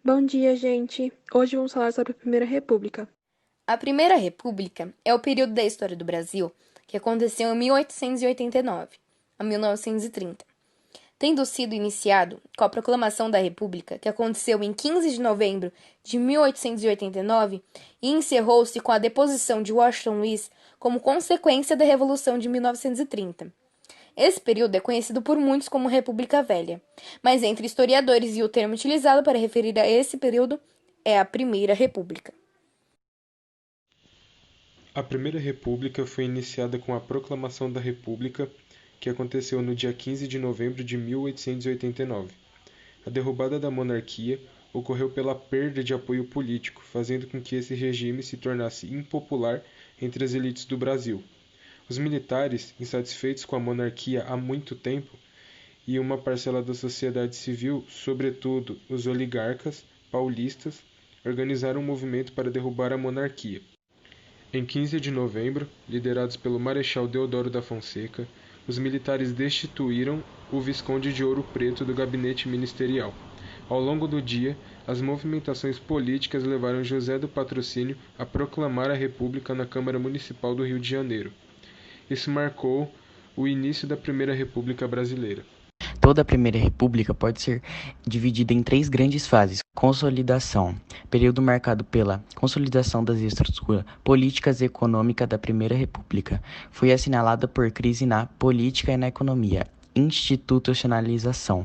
Bom dia, gente! Hoje vamos falar sobre a Primeira República. A Primeira República é o período da história do Brasil que aconteceu em 1889 a 1930, tendo sido iniciado com a Proclamação da República, que aconteceu em 15 de novembro de 1889 e encerrou-se com a deposição de Washington Luiz como consequência da Revolução de 1930. Esse período é conhecido por muitos como República Velha, mas entre historiadores o termo utilizado para referir a esse período é a Primeira República. A Primeira República foi iniciada com a Proclamação da República, que aconteceu no dia 15 de novembro de 1889. A derrubada da monarquia ocorreu pela perda de apoio político, fazendo com que esse regime se tornasse impopular entre as elites do Brasil. Os militares, insatisfeitos com a monarquia há muito tempo, e uma parcela da sociedade civil, sobretudo os oligarcas paulistas, organizaram um movimento para derrubar a monarquia. Em 15 de novembro, liderados pelo Marechal Deodoro da Fonseca, os militares destituíram o Visconde de Ouro Preto do gabinete ministerial. Ao longo do dia, as movimentações políticas levaram José do Patrocínio a proclamar a República na Câmara Municipal do Rio de Janeiro. Isso marcou o início da Primeira República Brasileira. Toda a Primeira República pode ser dividida em três grandes fases. Consolidação, período marcado pela consolidação das estruturas políticas e econômicas da Primeira República. Foi assinalada por crise na política e na economia. Institucionalização,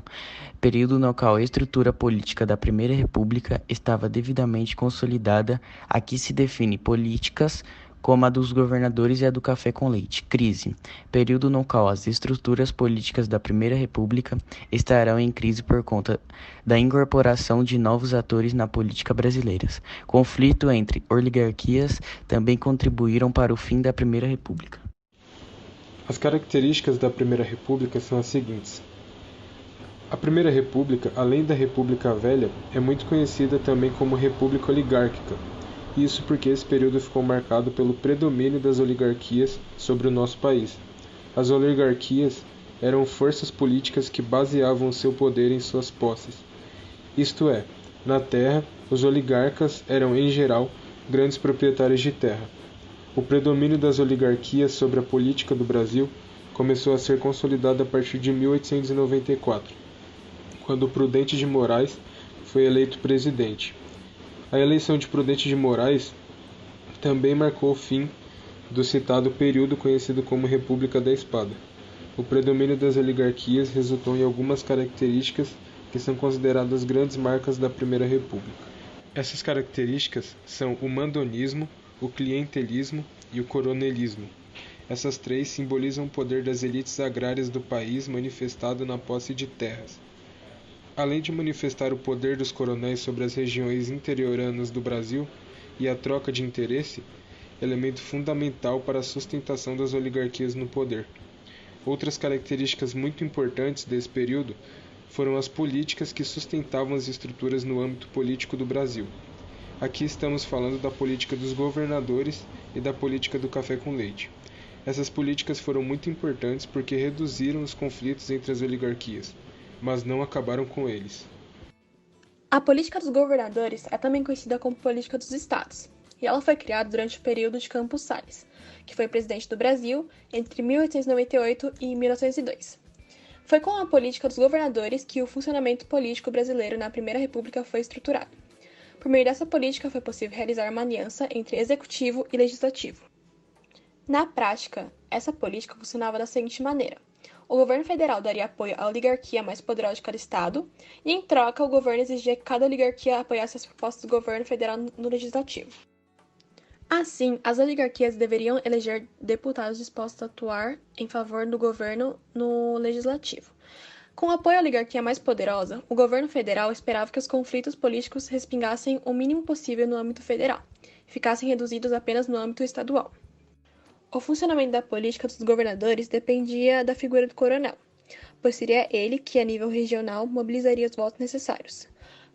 período no qual a estrutura política da Primeira República estava devidamente consolidada. Aqui se define políticas como a dos governadores e a do café com leite. Crise, período no qual as estruturas políticas da Primeira República estarão em crise por conta da incorporação de novos atores na política brasileira. Conflito entre oligarquias também contribuíram para o fim da Primeira República. As características da Primeira República são as seguintes. A Primeira República, além da República Velha, é muito conhecida também como República Oligárquica. Isso porque esse período ficou marcado pelo predomínio das oligarquias sobre o nosso país. As oligarquias eram forças políticas que baseavam seu poder em suas posses. Isto é, na terra, os oligarcas eram, em geral, grandes proprietários de terra. O predomínio das oligarquias sobre a política do Brasil começou a ser consolidado a partir de 1894, quando Prudente de Moraes foi eleito presidente. A eleição de Prudente de Moraes também marcou o fim do citado período conhecido como República da Espada. O predomínio das oligarquias resultou em algumas características que são consideradas grandes marcas da Primeira República. Essas características são o mandonismo, o clientelismo e o coronelismo. Essas três simbolizam o poder das elites agrárias do país manifestado na posse de terras. Além de manifestar o poder dos coronéis sobre as regiões interioranas do Brasil e a troca de interesse, elemento fundamental para a sustentação das oligarquias no poder. Outras características muito importantes desse período foram as políticas que sustentavam as estruturas no âmbito político do Brasil. Aqui estamos falando da política dos governadores e da política do café com leite. Essas políticas foram muito importantes porque reduziram os conflitos entre as oligarquias, mas não acabaram com eles. A política dos governadores é também conhecida como política dos estados, e ela foi criada durante o período de Campos Salles, que foi presidente do Brasil entre 1898 e 1902. Foi com a política dos governadores que o funcionamento político brasileiro na Primeira República foi estruturado. Por meio dessa política foi possível realizar uma aliança entre executivo e legislativo. Na prática, essa política funcionava da seguinte maneira: o governo federal daria apoio à oligarquia mais poderosa de cada estado, e em troca o governo exigia que cada oligarquia apoiasse as propostas do governo federal no legislativo. Assim, as oligarquias deveriam eleger deputados dispostos a atuar em favor do governo no legislativo. Com o apoio à oligarquia mais poderosa, o governo federal esperava que os conflitos políticos respingassem o mínimo possível no âmbito federal e ficassem reduzidos apenas no âmbito estadual. O funcionamento da política dos governadores dependia da figura do coronel, pois seria ele que, a nível regional, mobilizaria os votos necessários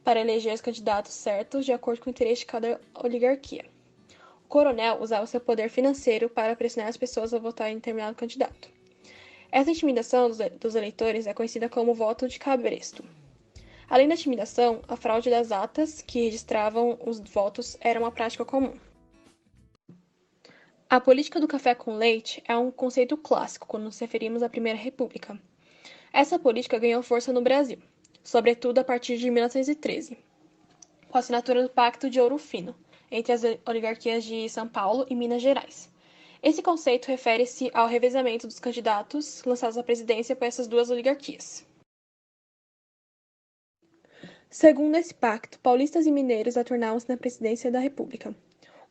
para eleger os candidatos certos de acordo com o interesse de cada oligarquia. O coronel usava seu poder financeiro para pressionar as pessoas a votar em determinado candidato. Essa intimidação dos eleitores é conhecida como voto de cabresto. Além da intimidação, a fraude das atas que registravam os votos era uma prática comum. A política do café com leite é um conceito clássico quando nos referimos à Primeira República. Essa política ganhou força no Brasil, sobretudo a partir de 1913, com a assinatura do Pacto de Ouro Fino, entre as oligarquias de São Paulo e Minas Gerais. Esse conceito refere-se ao revezamento dos candidatos lançados à presidência por essas duas oligarquias. Segundo esse pacto, paulistas e mineiros alternavam-se na presidência da República.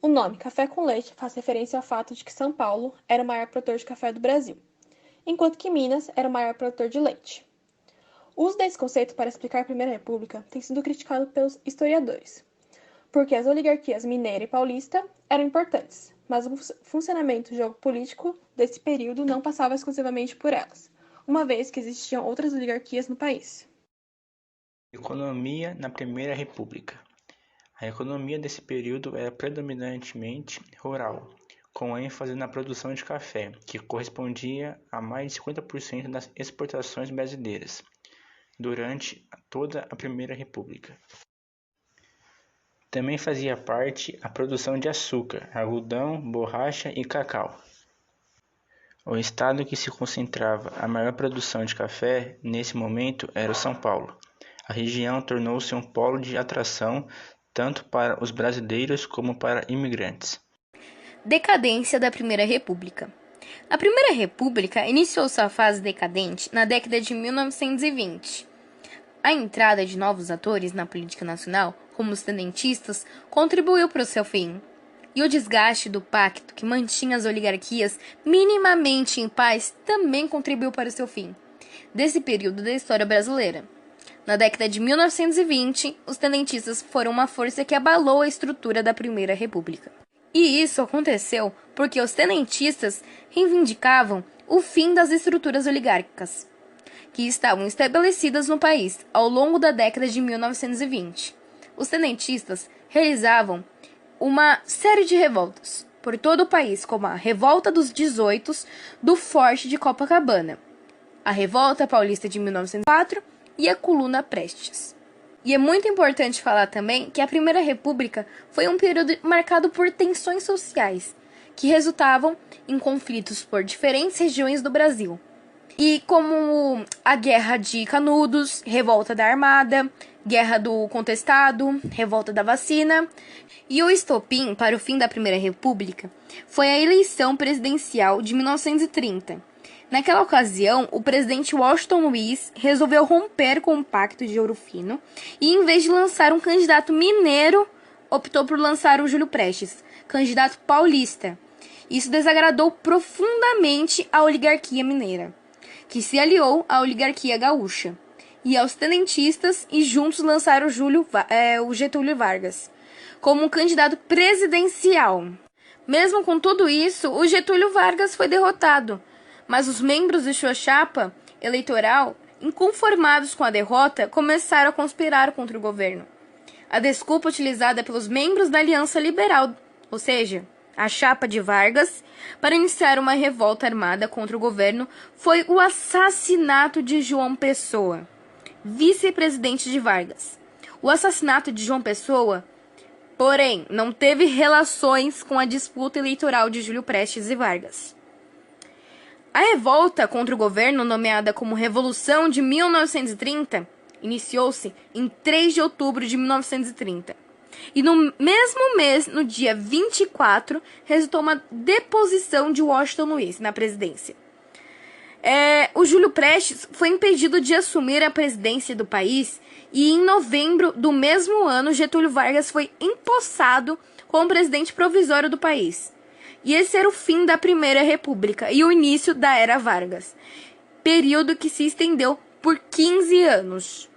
O nome Café com Leite faz referência ao fato de que São Paulo era o maior produtor de café do Brasil, enquanto que Minas era o maior produtor de leite. O uso desse conceito para explicar a Primeira República tem sido criticado pelos historiadores, porque as oligarquias mineira e paulista eram importantes, mas o funcionamento do jogo político desse período não passava exclusivamente por elas, uma vez que existiam outras oligarquias no país. Economia na Primeira República. A economia desse período era predominantemente rural, com ênfase na produção de café, que correspondia a mais de 50% das exportações brasileiras durante toda a Primeira República. Também fazia parte a produção de açúcar, algodão, borracha e cacau. O estado que se concentrava a maior produção de café nesse momento era o São Paulo. A região tornou-se um polo de atração tanto para os brasileiros como para imigrantes. Decadência da Primeira República. A Primeira República iniciou sua fase decadente na década de 1920. A entrada de novos atores na política nacional, como os tenentistas, contribuiu para o seu fim. E o desgaste do pacto que mantinha as oligarquias minimamente em paz também contribuiu para o seu fim, desse período da história brasileira. Na década de 1920, os tenentistas foram uma força que abalou a estrutura da Primeira República. E isso aconteceu porque os tenentistas reivindicavam o fim das estruturas oligárquicas, que estavam estabelecidas no país ao longo da década de 1920. Os tenentistas realizavam uma série de revoltas por todo o país, como a Revolta dos 18 do Forte de Copacabana, a Revolta Paulista de 1904 e a Coluna Prestes. E é muito importante falar também que a Primeira República foi um período marcado por tensões sociais, que resultavam em conflitos por diferentes regiões do Brasil. E como a Guerra de Canudos, Revolta da Armada, Guerra do Contestado, Revolta da Vacina. E o estopim para o fim da Primeira República foi a eleição presidencial de 1930. Naquela ocasião, o presidente Washington Luiz resolveu romper com o Pacto de Ouro Fino e, em vez de lançar um candidato mineiro, optou por lançar o Júlio Prestes, candidato paulista. Isso desagradou profundamente a oligarquia mineira, que se aliou à oligarquia gaúcha e aos tenentistas e juntos lançaram o Getúlio Vargas como um candidato presidencial. Mesmo com tudo isso, o Getúlio Vargas foi derrotado, mas os membros de sua chapa eleitoral, inconformados com a derrota, começaram a conspirar contra o governo. A desculpa utilizada pelos membros da Aliança Liberal, ou seja, a chapa de Vargas, para iniciar uma revolta armada contra o governo foi o assassinato de João Pessoa, vice-presidente de Vargas. O assassinato de João Pessoa, porém, não teve relações com a disputa eleitoral de Júlio Prestes e Vargas. A revolta contra o governo, nomeada como Revolução de 1930, iniciou-se em 3 de outubro de 1930. E no mesmo mês, no dia 24, resultou uma deposição de Washington Luiz na presidência. O Júlio Prestes foi impedido de assumir a presidência do país e em novembro do mesmo ano, Getúlio Vargas foi empossado como presidente provisório do país. E esse era o fim da Primeira República e o início da Era Vargas, período que se estendeu por 15 anos.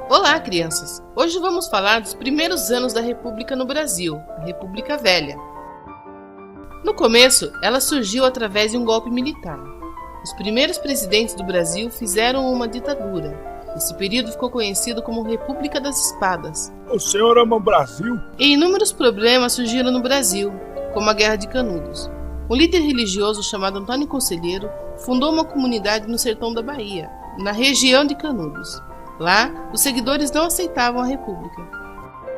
Olá, crianças! Hoje vamos falar dos primeiros anos da República no Brasil, a República Velha. No começo, ela surgiu através de um golpe militar. Os primeiros presidentes do Brasil fizeram uma ditadura Esse período ficou conhecido como República das Espadas. O senhor ama o Brasil? E inúmeros problemas surgiram no Brasil, como a Guerra de Canudos. Um líder religioso chamado Antônio Conselheiro fundou uma comunidade no sertão da Bahia, na região de Canudos. Lá, os seguidores não aceitavam a República.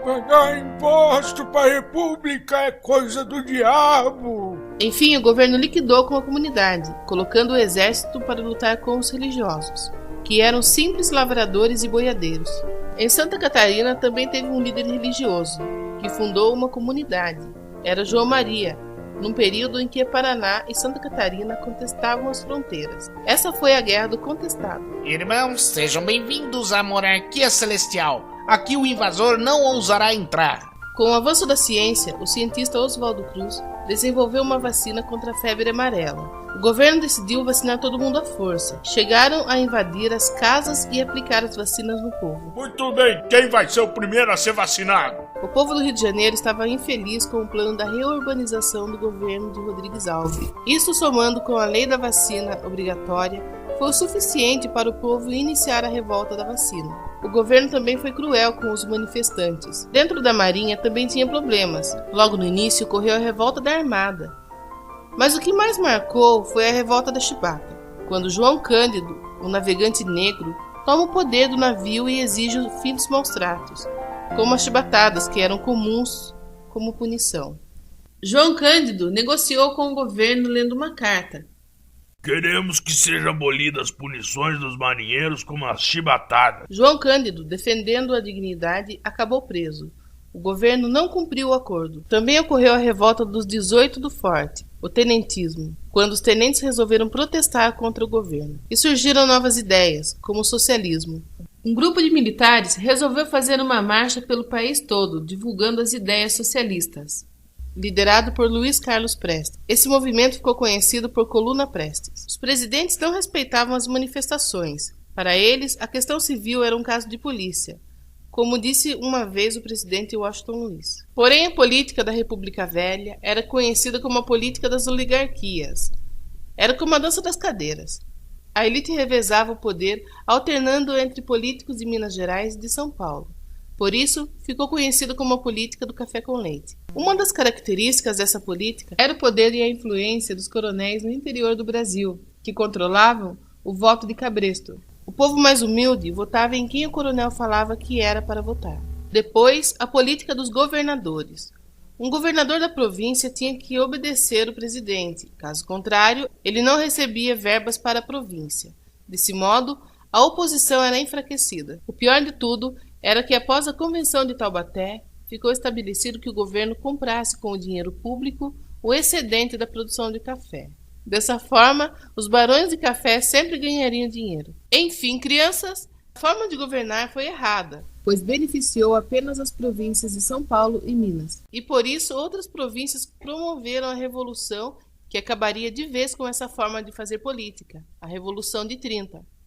Pagar imposto para a República é coisa do diabo. Enfim, o governo liquidou com a comunidade, colocando o exército para lutar com os religiosos, que eram simples lavradores e boiadeiros. Em Santa Catarina também teve um líder religioso, que fundou uma comunidade. Era João Maria, num período em que Paraná e Santa Catarina contestavam as fronteiras. Essa foi a Guerra do Contestado. Irmãos, sejam bem-vindos à monarquia celestial. Aqui o invasor não ousará entrar. Com o avanço da ciência, o cientista Oswaldo Cruz desenvolveu uma vacina contra a febre amarela. O governo decidiu vacinar todo mundo à força. Chegaram a invadir as casas e aplicar as vacinas no povo. Muito bem, quem vai ser o primeiro a ser vacinado? O povo do Rio de Janeiro estava infeliz com o plano da reurbanização do governo de Rodrigues Alves. Isso, somando com a lei da vacina obrigatória, foi o suficiente para o povo iniciar a revolta da vacina. O governo também foi cruel com os manifestantes. Dentro da Marinha também tinha problemas. Logo no início ocorreu a revolta da Armada. Mas o que mais marcou foi a revolta da Chibata, quando João Cândido, um navegante negro, toma o poder do navio e exige o fim dos maus tratos, como as chibatadas, que eram comuns como punição. João Cândido negociou com o governo lendo uma carta. Queremos que sejam abolidas as punições dos marinheiros como as chibatadas. João Cândido, defendendo a dignidade, acabou preso. O governo não cumpriu o acordo. Também ocorreu a revolta dos 18 do Forte, o tenentismo, quando os tenentes resolveram protestar contra o governo. E surgiram novas ideias, como o socialismo. Um grupo de militares resolveu fazer uma marcha pelo país todo, divulgando as ideias socialistas, liderado por Luiz Carlos Prestes. Esse movimento ficou conhecido por Coluna Prestes. Os presidentes não respeitavam as manifestações. Para eles, a questão civil era um caso de polícia, como disse uma vez o presidente Washington Luiz. Porém, a política da República Velha era conhecida como a política das oligarquias. Era como a dança das cadeiras. A elite revezava o poder, alternando entre políticos de Minas Gerais e de São Paulo. Por isso, ficou conhecida como a política do café com leite. Uma das características dessa política era o poder e a influência dos coronéis no interior do Brasil, que controlavam o voto de cabresto. O povo mais humilde votava em quem o coronel falava que era para votar. Depois, a política dos governadores. Um governador da província tinha que obedecer o presidente. Caso contrário, ele não recebia verbas para a província. Desse modo, a oposição era enfraquecida. O pior de tudo era que, após a Convenção de Taubaté, ficou estabelecido que o governo comprasse com o dinheiro público o excedente da produção de café. Dessa forma, os barões de café sempre ganhariam dinheiro. Enfim, crianças, a forma de governar foi errada, pois beneficiou apenas as províncias de São Paulo e Minas. E por isso outras províncias promoveram a revolução que acabaria de vez com essa forma de fazer política, a Revolução de 30.